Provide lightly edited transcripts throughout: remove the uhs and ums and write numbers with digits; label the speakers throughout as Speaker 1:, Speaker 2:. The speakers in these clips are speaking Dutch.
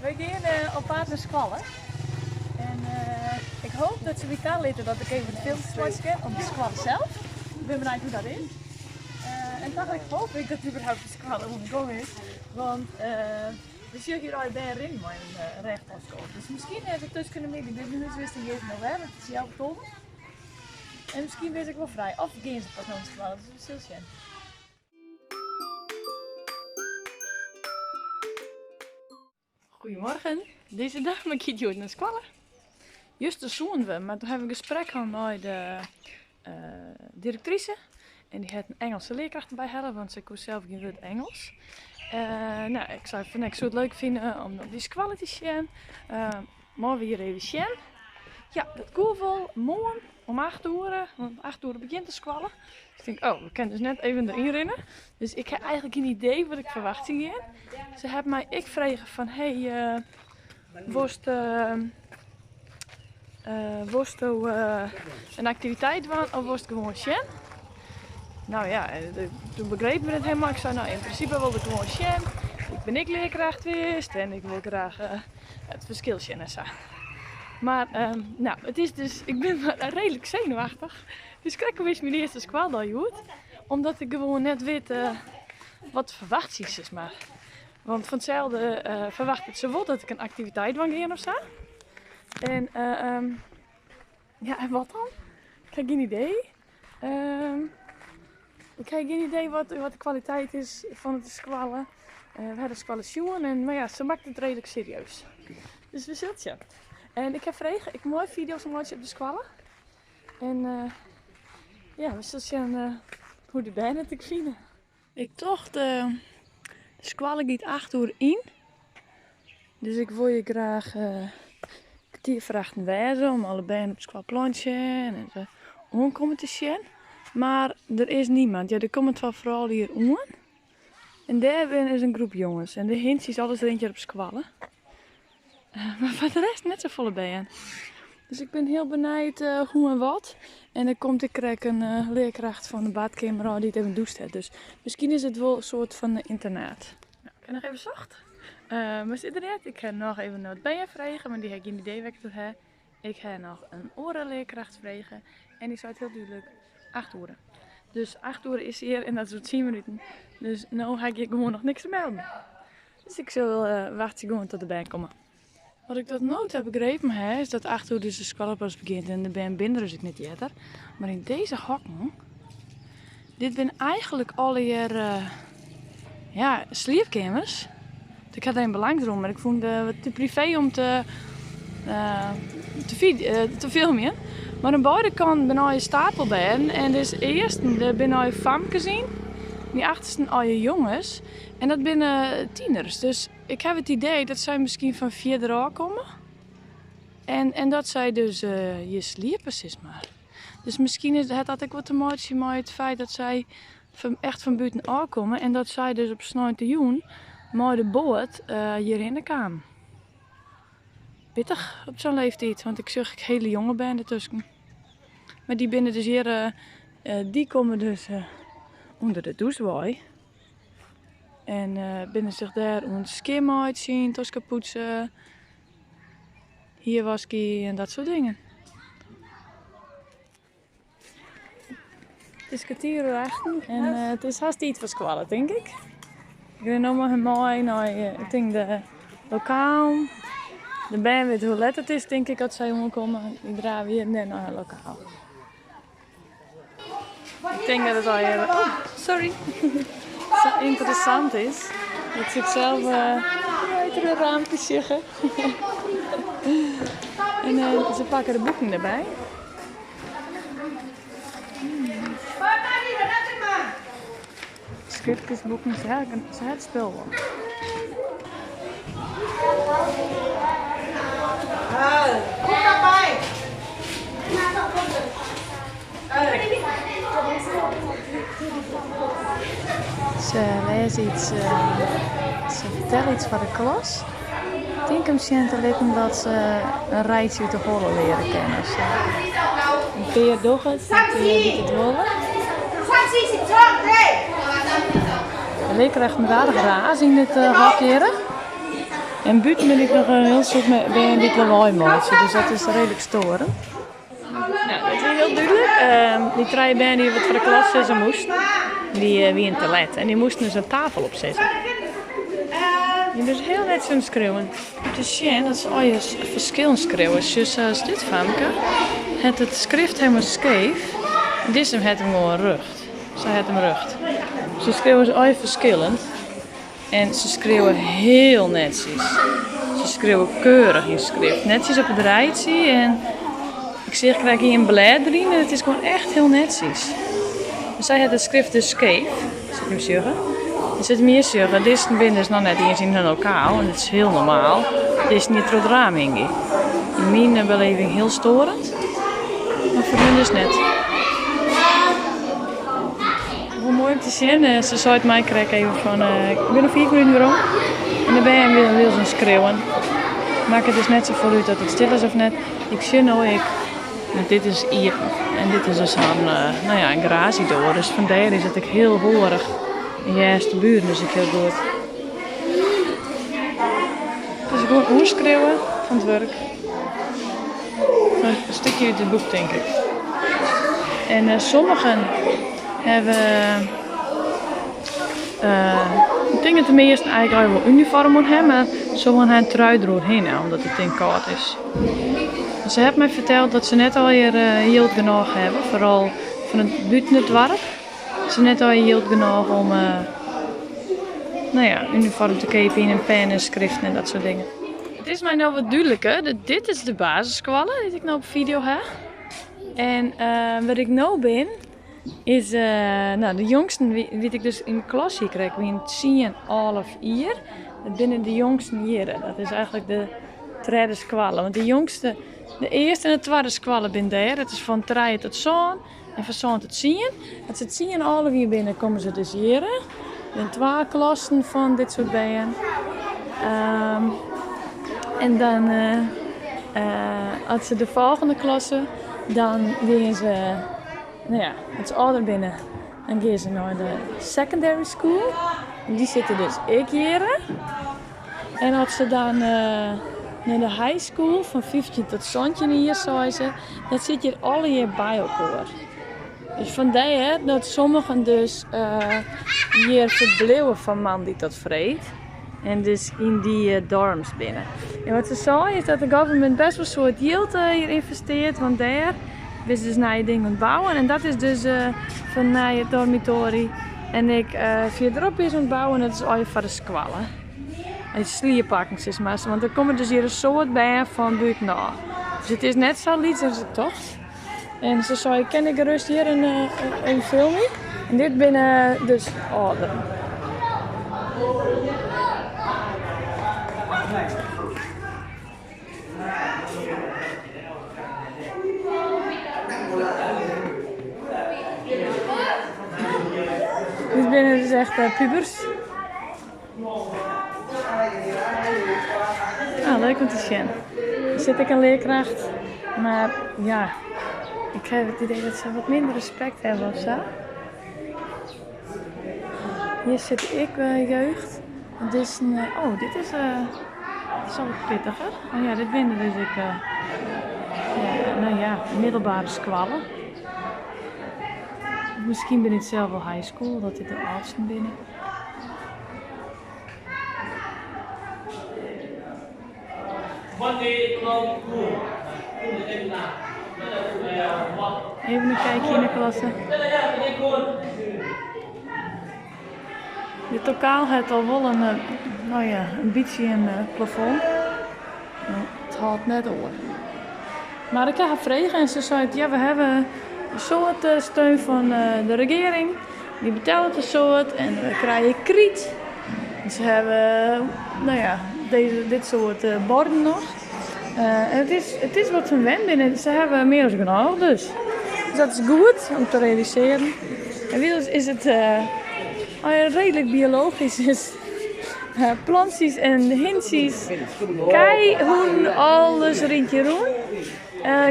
Speaker 1: wij gaan op paard naar Squallen. En ik hoop dat ze weer later dat ik even het filmpje ken om de Squallen zelf. Ik ben benieuwd hoe dat is. En eigenlijk hoop ik dat überhaupt de Squallen omgekomen is. Want we zien hier al bij een maar een rechtafkoop. Dus misschien heb ik tussen kunnen mee. Ik ben nu wist in november, het is jouw oktober. En misschien wees ik wel vrij. Of gaan ze pas naar de Squallen, dus dat is heel schön. Goedemorgen, deze dag ben ik hier naar Squallen. Juist de zoen we, maar toen hebben we een gesprek gehad met de directrice. En die had een Engelse leerkracht erbij hebben, want ze kon zelf geen woord Engels. Nou, ik zei van ik zou het leuk vinden om op die Squallen te zien. Maar we hier even zien. Ja, dat komt wel morgen om 8 uur, want 8 uur begint de Squallen. Dus ik denk, oh, we kunnen dus net even erin rennen. Dus ik heb eigenlijk geen idee wat ik verwacht hier. Ze hebben mij gevraagd van, hey, worst een activiteit doen of worst gewoon zien? Nou ja, toen begrepen we het helemaal. Ik zei, nou in principe wilde ik gewoon zien. Ik ben leerkracht geweest en ik wil graag het verschil zien en zo. Maar nou, het is dus, ik ben redelijk zenuwachtig. Dus ik krijg weer mijn eerste Squallen omdat ik gewoon net weet wat verwacht is maar. Want van hetzelfde verwacht het ze wel dat ik een activiteit wil gaan of zo. En ja, en wat dan? Ik heb geen idee. Ik heb geen idee wat de kwaliteit is van het Squallen. We hebben Squallen zien, maar ja, ze maakt het redelijk serieus. Dus we zullen zien. En ik heb vregen, ik mooie video's maken op de Squallen. En ja, we zullen zien hoe de bijna te vinden. Ik dacht, de Squallen gaat 8 uur in. Dus ik wil je graag kwartier vragen wijzen om alle bijen op het Squallenplantje en ze omkomen te zien. Maar er is niemand. Ja, er komt wel vooral hier om. En daar is een groep jongens. En de hint is alles eentje op Squallen. Maar voor de rest net zo volle bijen. Dus ik ben heel benieuwd hoe en wat. En dan komt ik een leerkracht van de badkamer die het even doet. Dus misschien is het wel een soort van internaat. Nou, ik ga nog even zacht. Maar zit er net. Ik ga nog even naar het bijen vragen, maar die heb ik geen idee wat ik dat heb. Ik ga nog een orenleerkracht vragen. En die zei het heel duidelijk 8 uur. Dus 8 uur is hier en dat is 10 minuten. Dus nu ga ik gewoon nog niks te melden. Dus ik zal wachten gewoon tot erbij komen. Wat ik tot nooit heb begrepen is dat 8 uur dus de Squallen pas begint en de ben binnen dus ik niet eerder. Maar in deze hokken, dit zijn eigenlijk alle hier ja, slaapkamers. Ik had er een belang erom, maar ik vond het te privé om te filmen. Maar aan beide kanten ben je stapelbedden en dus eerst ben je famkes in. Die achterste al je jongens. En dat binnen tieners. Dus ik heb het idee dat zij misschien van 4 jaar komen. En dat zij dus je sliepers is maar. Dus misschien is het dat ik wat te maken met het feit dat zij echt van buiten aankomen. En dat zij dus op 9 juni met de boot hier in de kamer. Pittig op zo'n leeftijd. Want ik zeg ik hele jonge ben ertussen. Maar die binnen dus hier, die komen dus onder de douchewij. En binnen zich daar een skim uitzien, toska poetsen, hier waskie en dat soort dingen. Het is kwartier uur 18 en het is haast iets van Squallen, denk ik. Ik ben nog maar mooi naar, ik denk de lokaal. De band weet hoe laat het is, denk ik, dat zij omkomen. Ik draai weer naar een lokaal. Ik denk dat het al even, sorry, zo interessant is. Dat ik zelf uit het raampje zeggen. En ze pakken de boeken erbij. Schriftjes, boeken, ze het spel wel.
Speaker 2: Kom daarbij!
Speaker 1: Ze lezen iets, ze vertellen iets van de klas. Ik denk misschien te litten dat ze een reis uit de Holle leren kennen. Dus, een keer doggend, dat doet het wel. Er leek er echt een aardig raas in dit hokje. En buiten ben ik nog een heel soort bij een dit lawaai maatje, dus dat is redelijk storend. Nou, dat is heel duidelijk. Die drie benen die wat voor de klas zetten moesten, die wie in te let. En die moesten dus een tafel opzetten. Je dus heel net zo'n schreeuwen. Het is zien dat ze al je verschillen schreeuwen. Zoals dit famke. Het schrift helemaal scheef. Dit heeft hem gewoon rucht. Ze heeft hem rucht. Ze schreeuwen ze al je verschillend. En ze schreeuwen heel netjes. Ze schreeuwen keurig in schrift. Netjes op het rijtje. En ik zeg, krijg hier een bladering en het is gewoon echt heel netjes. Zij heeft het schrift dus scheef. Zou ik hem zeggen. Dus het meer zeggen, dit binnen is nog net eens in een lokaal en het is heel normaal. Dit is niet door het raam in. In mijn beleving heel storend, maar voor hun dus net. Hoe mooi om te zien, ze zei het mij krijg even van, ik ben nog 4 minuten rond en dan ben je weer zo'n schreeuwen. Maak het dus net zo vooruit dat het stil is of net. Ik zie nou dit is hier en dit is dus een garage door, dus vandaar is het ook heel horig. En jij is de buren dus ik heel goed. Dus ik hoor schreeuwen van het werk. Een stukje uit het boek denk ik. En sommigen hebben ik denk dat de meesten eigenlijk wel uniform moeten hebben, maar sommigen hebben een trui erheen omdat het ding koud is. Ze hebben mij verteld dat ze net al hier heel genoeg hebben, vooral van het buiten het dorp. Ze net al heel genoeg om uniform te kopen in een pen en schrift en dat soort dingen. Het is mij nou wat duidelijker. Dit is de basisschool die ik nou op video heb. En waar ik nou ben, is de jongsten, weet ik dus in de klas hier krijg, wie in 10,5 jaar. Dat binnen de jongsten hier. Dat is eigenlijk de tweede school. Want de jongste, de eerste en de tweede school ben daar. Het is van 3 tot 7. En van zo'n tot 10. Als ze 10,5 jaar binnen komen ze dus hier. Er zijn 2 klassen van dit soort bijen. En dan als ze de volgende klasse, dan gaan ze, als ze ouder binnen, dan gaan ze naar de secondary school. En die zitten dus ik hier. En als ze dan naar de high school van 15 tot 17 hier zijn ze, dan zit je alle hier bij elkaar. Dus vandaar dat sommigen dus hier verbleven van man die dat vreet. En dus in die dorms binnen. En wat ze zei is dat de government best wel soort geld hier investeert. Want daar is dus naar je dingen bouwen. En dat is dus van naar je dormitorie. En ik verderop is aan het bouwen en dat is al je voor de squallen. En slierpakken is maar. Want er komen dus hier een soort bij van buitenaf. Dus het is net zo lief als het toch. En ze zei, ik ken ik gerust hier een filmpje. En dit binnen dus ouderen. Dit binnen dus echt pubers. Leuk om te zien. Er zit ik een leerkracht. Maar ja, ik heb het idee dat ze wat minder respect hebben of zo. Hier zit ik jeugd. Dit is dit is wat pittiger. Oh ja, dit binnen dus ik middelbare squallen. Misschien ben ik zelf wel high school, dat dit de oudste binnen. Even een kijkje in de klasse. Dit lokaal heeft al wel een beetje een plafond. Het haalt net door. Maar ik heb gevraagd en ze zei, ja, we hebben een soort steun van de regering. Die betaalt een soort en we krijgen kriet. En ze hebben, dit soort borden nog. En het is wat van wen binnen. Ze hebben meer dan genoeg dus. Dus dat is goed om te realiseren. En inmiddels is het redelijk biologisch. Dus, plantjes en hintjes. Kei, hoen, alles rintje roen.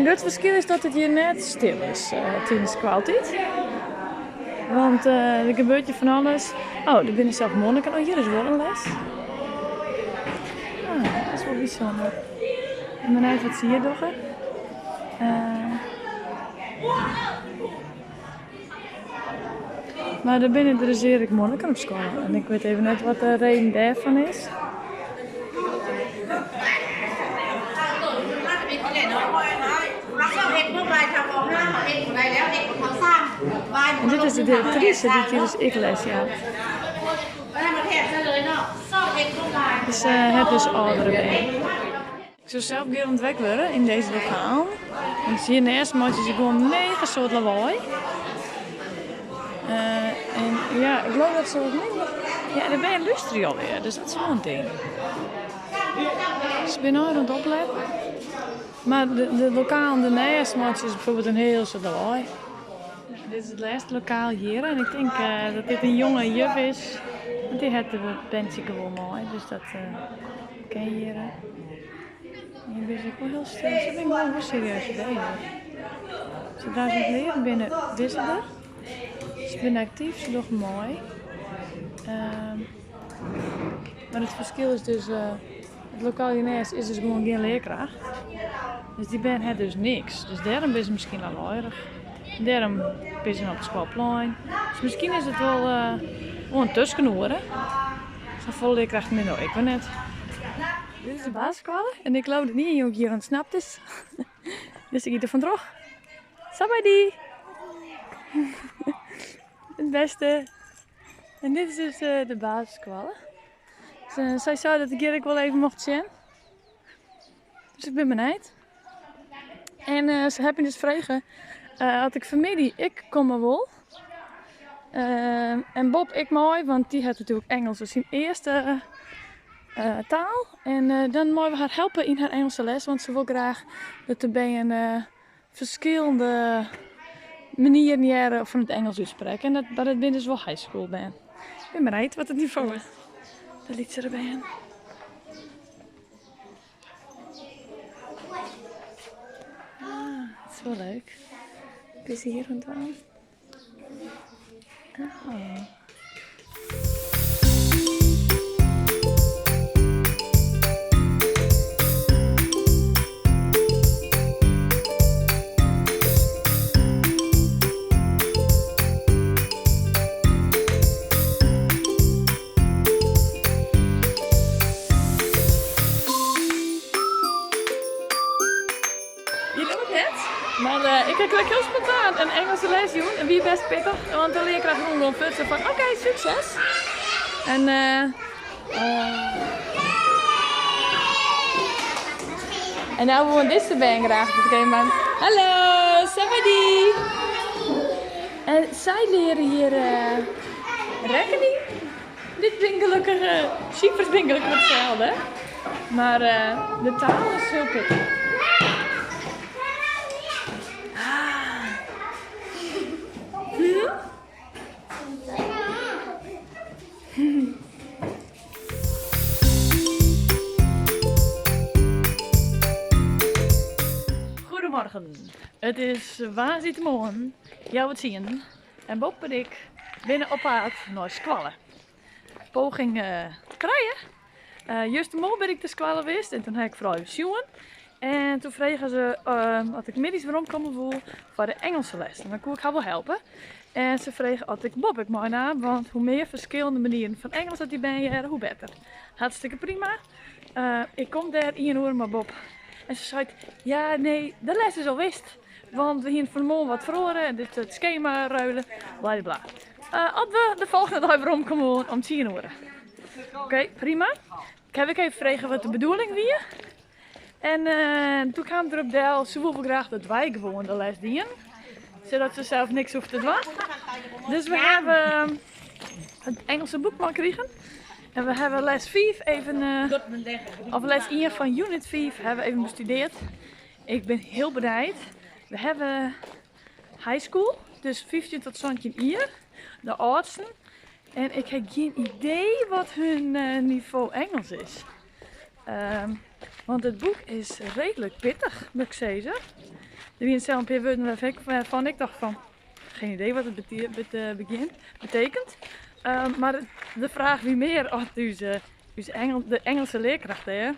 Speaker 1: Het verschil is dat het hier net stil is tijdens kwaliteit. Want er gebeurt je van alles. Oh, er binnen zelf monniken. Oh, hier is wel een les. bijzonder. Ik ben uit wat ze hier doen. Maar daar binnen interesseer ik monniken op school. En ik weet even net wat de reden daarvan is. En dit is de directrice die hier dus ik les ja. Dus het is oudere bij. Ik zou zelf weer ontwikkelen in deze lokaal. En zie je naast me je gewoon mega soort lawaai. En ja, ik geloof dat ze wat minder. Ja, daar ben je luisteren alweer, dus dat is wel een ding. Dus ik ben nou aan het opletten. Maar de lokaal daarnaast is bijvoorbeeld een heel soort lawaai. Dit is het laatste lokaal hier en ik denk dat dit een jonge juf is. Want die heeft de bandje gewoon mooi, dus dat kan je hier. Hier ben ik wel heel stil, ze ben gewoon heel serieus bij. Zodra ze het leren binnen wisselen. Ze zijn actief, ze doen mooi. Maar het verschil is dus, het lokaal hiernaast is dus gewoon geen leerkracht. Dus die band heeft dus niks. Dus daarom is het misschien al leurig. Daarom is het op het schoolplein. Dus misschien is het wel gewoon tussenhoor. Zo'n volle leerkracht minder, ik weet net. Dit is de basisschool en ik geloof dat niet een jongen hier ontsnapt is. Dus ik ga er van terug. Sabadi! Het beste. En dit is dus de basisschool. Dus, zij zei dat ik hier wel even mocht zien. Dus ik ben benieuwd. En ze hebben dus vragen. Had ik familie, ik kom maar wel. En Bob, ik mooi, want die had natuurlijk Engels als zijn eerste taal. En dan mogen we haar helpen in haar Engelse les, want ze wil graag dat er bij een verschillende manieren van het Engels uitspreken. En dat ben dus wel high school ben. Ik ben benieuwd wat het niveau is. Dat liet ze erbij in. Dat is wel leuk. Ik is hier vandaan. Oh. Maar ik heb heel spontaan een Engelse les doen en wie best pittig, want de leerkracht gewoon futsen van oké, succes. En nou gewoon dit ben graag op een man. Hallo, Sabadi! En zij leren hier rekening. Dit ben gelukkig, Cyprus ben gelukkig hetzelfde. Maar de taal is heel pittig. Goedemorgen, het is woensdagmorgen, jou het zien en Bob en ik binnen op pad naar Squallen. Poging krijgen. Juist morgen ben ik te Squallen geweest en toen heb ik vooral zien. En toen vregen ze of ik middags waarom komen voel voor de Engelse les. En dan kon ik haar wel helpen. En ze vregen of ik Bob ik mooi naam, want hoe meer verschillende manieren van Engels dat die ben je, hoe beter. Hartstikke prima. Ik kom daar 1 uur met Bob. En ze zei, ja nee, de les is al wist. Want we hier vanmorgen wat verloren en dit het schema ruilen, bla bla. Als we de volgende dag weer omkomen om 10 uur. Oké, prima. Ik heb even gevraagd wat de bedoeling was. En toen kwam er op de ze wilden graag dat wij gewoon de les dienen. Zodat ze zelf niks hoeft te doen. Dus we hebben het Engelse boek maar gekregen. En we hebben les 5 even, of les 1 van unit 5 hebben we even bestudeerd. Ik ben heel benieuwd. We hebben high school, dus 15 tot 17 jaar, de oudsten. En ik heb geen idee wat hun niveau Engels is. Want het boek is redelijk pittig, moet ik zeggen. Er zijn zelf een paar woorden waarvan ik dacht van, geen idee wat het betekent. Maar de vraag wie meer of de Engelse leerkracht is.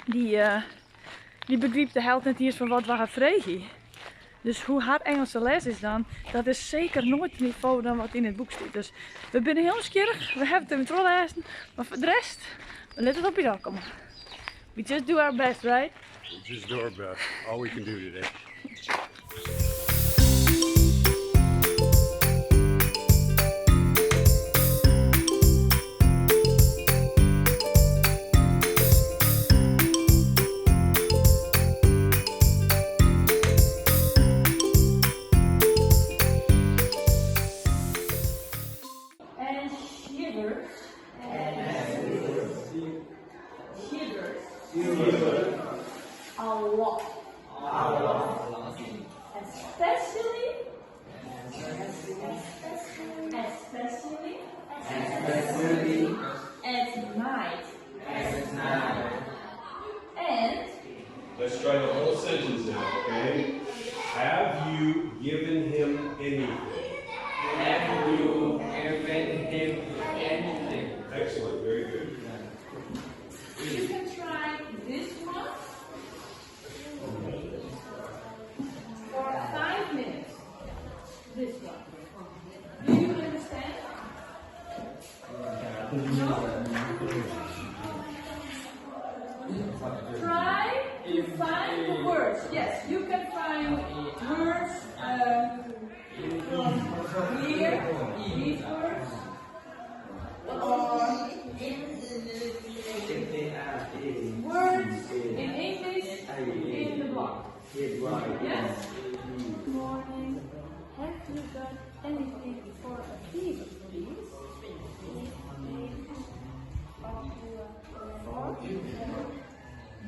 Speaker 1: die begreep de helft net eens van wat we haar vregen. Dus hoe haar Engelse les is dan, dat is zeker nooit het niveau dan wat in het boek staat. Dus we zijn heel nieuwsgierig, we hebben het met lezen, maar voor de rest, we laten het op je afkomen. We just do our best, right?
Speaker 3: We just do our best. All we can do today.
Speaker 1: A lot. Especially at night. And
Speaker 3: Let's try the whole sentence now, okay? Have you given him anything?
Speaker 4: Have you given him anything?
Speaker 3: Excellent, very good.
Speaker 1: you can try this one for 5 minutes. This one. Do you understand? No? Try to find the words. Yes, you can find words from here, these words, or words in English in the block. Yes? Good morning. Have you got anything for a fever, please? For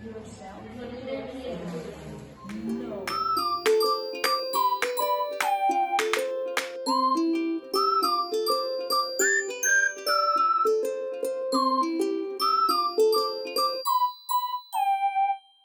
Speaker 1: yourself.